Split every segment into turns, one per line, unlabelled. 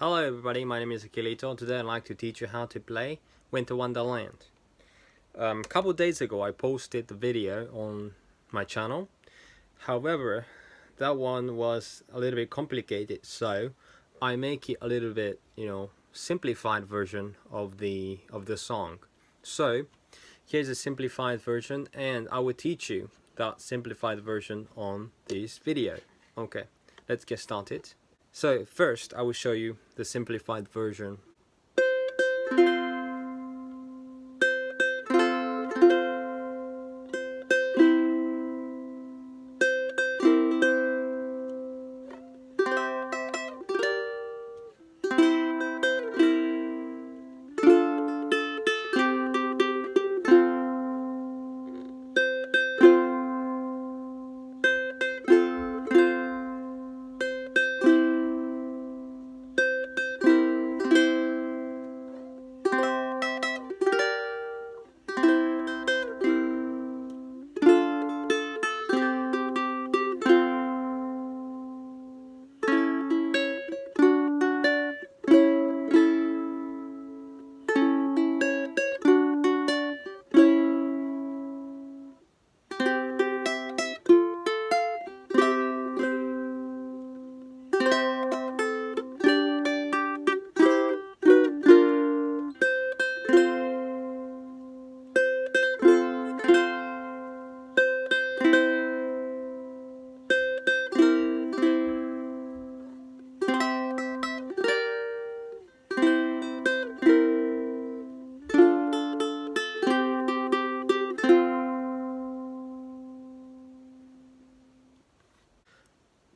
Hello everybody, my name is Akilito. Today I'd like to teach you how to play Winter Wonderland. A couple days ago I posted the video on my channel. However, that one was a little bit complicated, so I make it a little bit, simplified version of the song. So here's a simplified version, and I will teach you that simplified version on this video. Okay, let's get started. So first I will show you the simplified version.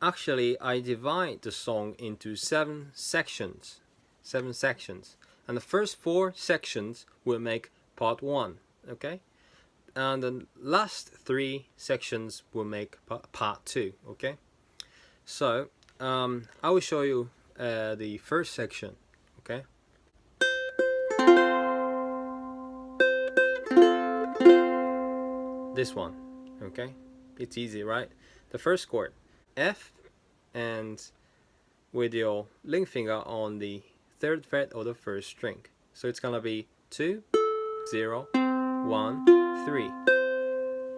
Actually, I divide the song into seven sections, and the first four sections will make part one, okay? And the last three sections will make part two, okay? So, I will show you the first section, okay? This one, okay? It's easy, right? The first chord, F, and with your ring finger on the third fret of the first string. So it's gonna be 2, 0, 1, 3.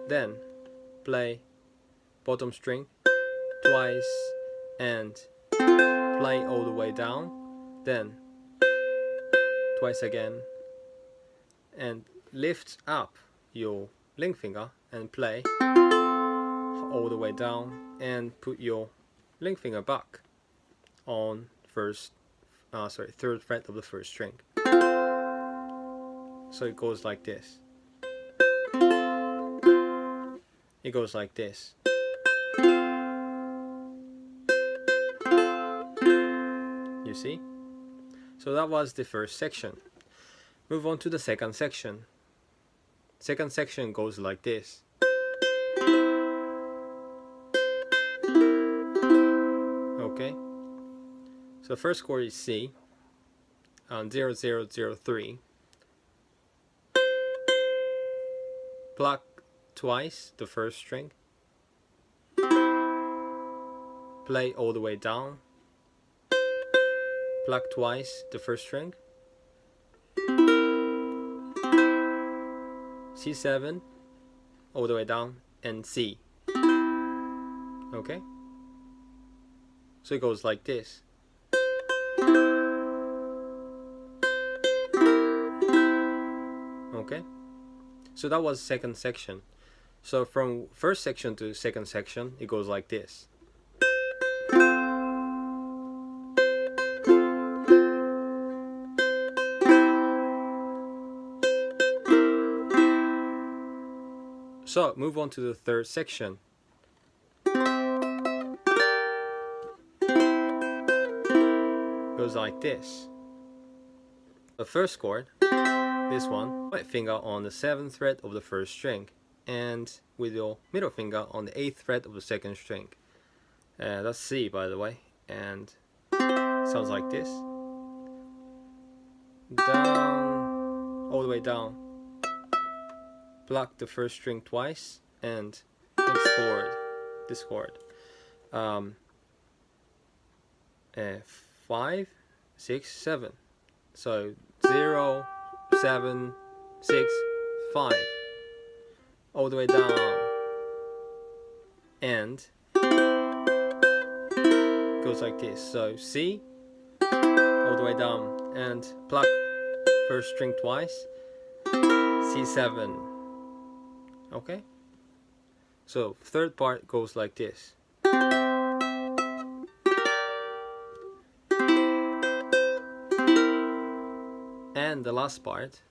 Then play bottom string twice and play all the way down. Then twice again and lift up your ring finger and play all the way down and put your ring finger back on third fret of the first string. So it goes like this. It goes like this. You see? So that was the first section. Move on to the second section. Second section goes like this. Okay, so first chord is C on 0, 0, 0, 3. Pluck twice the first string. Play all the way down. Pluck twice the first string. C7 all the way down and C. Okay? So it goes like this. Okay? So that was second section. So from first section to second section, it goes like this. So move on to the third section. Goes like this. The first chord, this one, right finger on the 7th fret of the first string, and with your middle finger on the 8th fret of the second string. That's C, by the way, and sounds like this. Down, all the way down. Pluck the first string twice, and next chord, this chord. 5, 6, 7. So 0, 7, 6, 5, all the way down, and goes like this. So C, all the way down, and pluck first string twice, C7. Okay? So third part goes like this. And the last part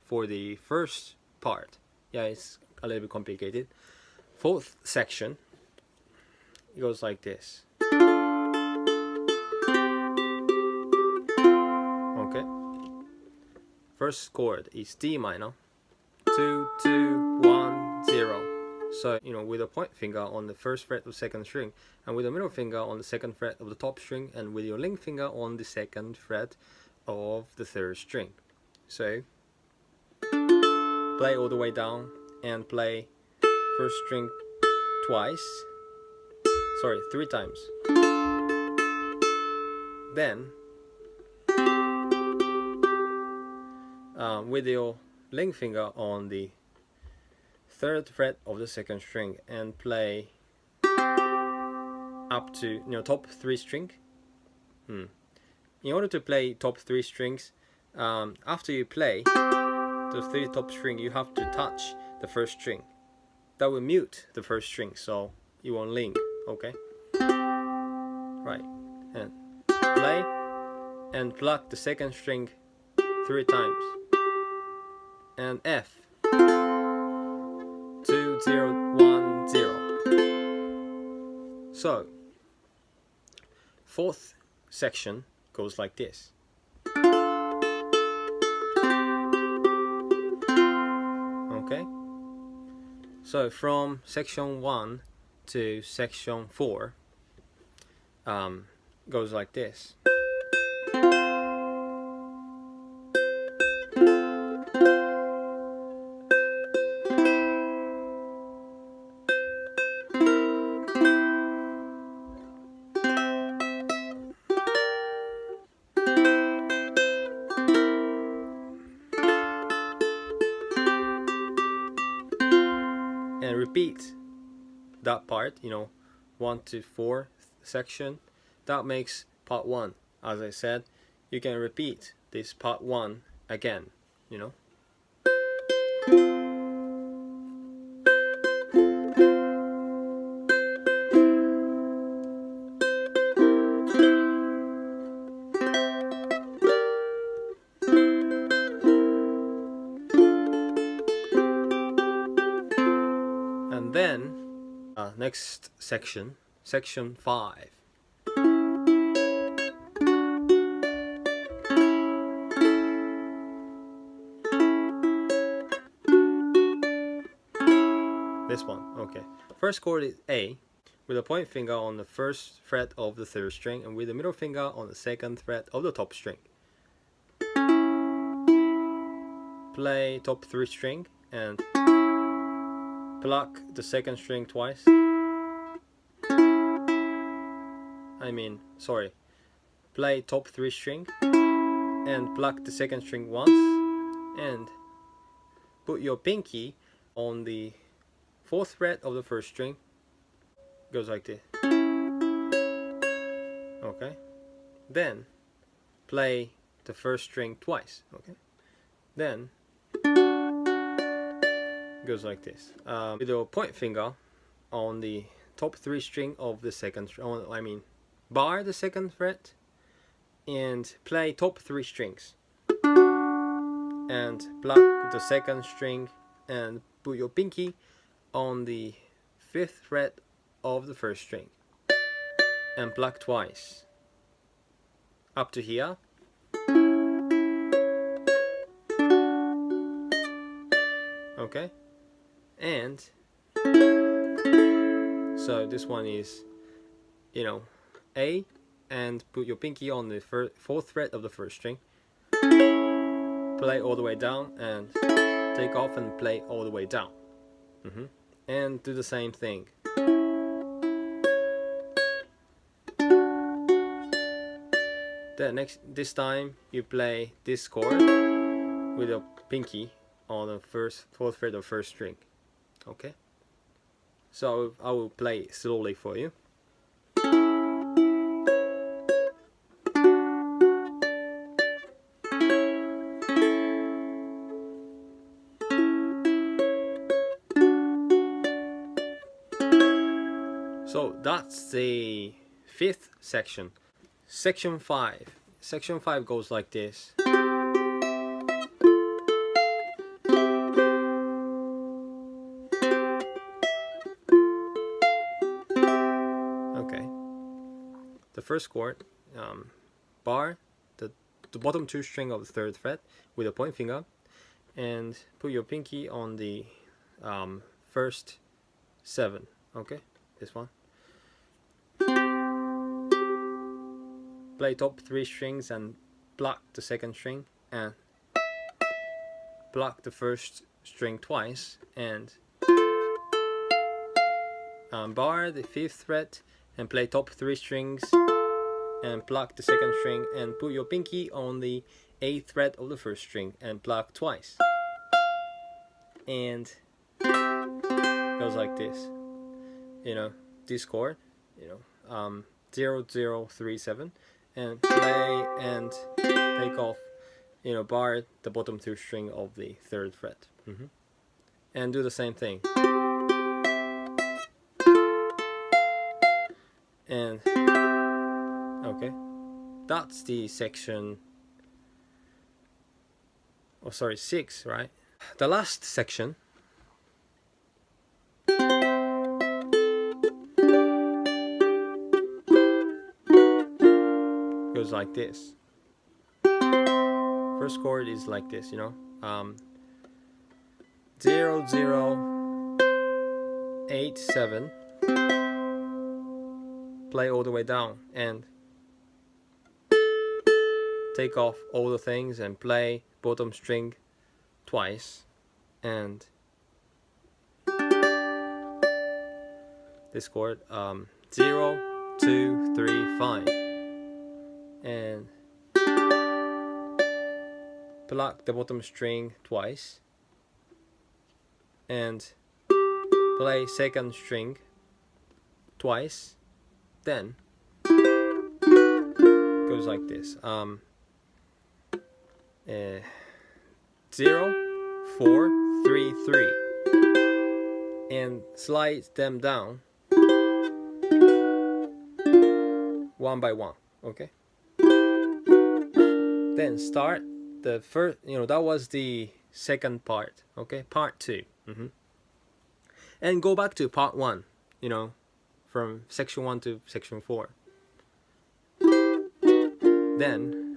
for the first part, yeah, it's a little bit complicated. Fourth section, it goes like this. Okay. First chord is D minor, 2, 2, 1, 0. So, with a point finger on the first fret of the second string, and with the middle finger on the second fret of the top string, and with your ring finger on the second fret of the third string. So, play all the way down and play first string twice. Sorry, 3 times. Then, with your ring finger on the third fret of the second string and play up to top 3 string. In order to play top 3 strings, after you play the 3 top string, you have to touch the first string. That will mute the first string, so you won't link. Okay, right, and play and pluck the second string 3 times, and F, 2, 0, 1, 0. So fourth section goes like this. Okay, so from section 1 to section 4 goes like this. And repeat that part, 1 to 4 section. That makes part 1. As I said, you can repeat this part 1 again, And then, next section, section 5. This one, okay. First chord is A, with a point finger on the first fret of the third string, and with the middle finger on the second fret of the top string. Play top 3 string and pluck the second string twice. Play top 3 string and pluck the second string once, and put your pinky on the 4th fret of the first string. Goes like this. Okay. Then play the first string twice. Okay. Then goes like this. With your point finger on the top 3 string of the second, bar the second fret, and play top 3 strings, and pluck the second string and put your pinky on the 5th fret of the first string and pluck twice up to here. Okay, and so this one is A, and put your pinky on the 4th fret of the first string, play all the way down, and take off and play all the way down. And do the same thing. Then this time you play this chord with your pinky on the fourth fret of first string. Okay, so I will play it slowly for you. So that's the fifth section. Section 5. Section 5 goes like this. Okay. The first chord, bar the bottom 2 string of the 3rd fret with a point finger, and put your pinky on the first 7. Okay, this one. Play top 3 strings and pluck the 2nd string, and pluck the 1st string twice, and bar the 5th fret and play top 3 strings and pluck the 2nd string, and put your pinky on the 8th fret of the 1st string and pluck twice, and goes like this. You know, this chord, 0 0 3 7, and play and take off, bar the bottom 2 string of the 3rd fret, and do the same thing, and okay, that's the section, 6, right? The last section goes like this. First chord is like this, 0 0 8 7, play all the way down and take off all the things and play bottom string twice, and this chord, 0 2 3 5, and pluck the bottom string twice and play 2nd string twice, then goes like this, 0 4 3 3, and slide them down one by one. Okay, then start the first, that was the second part. Okay, part 2, and go back to part 1, from section 1 to section 4. Then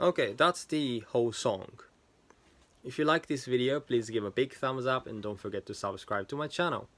okay, that's the whole song. If you like this video, please give a big thumbs up and don't forget to subscribe to my channel.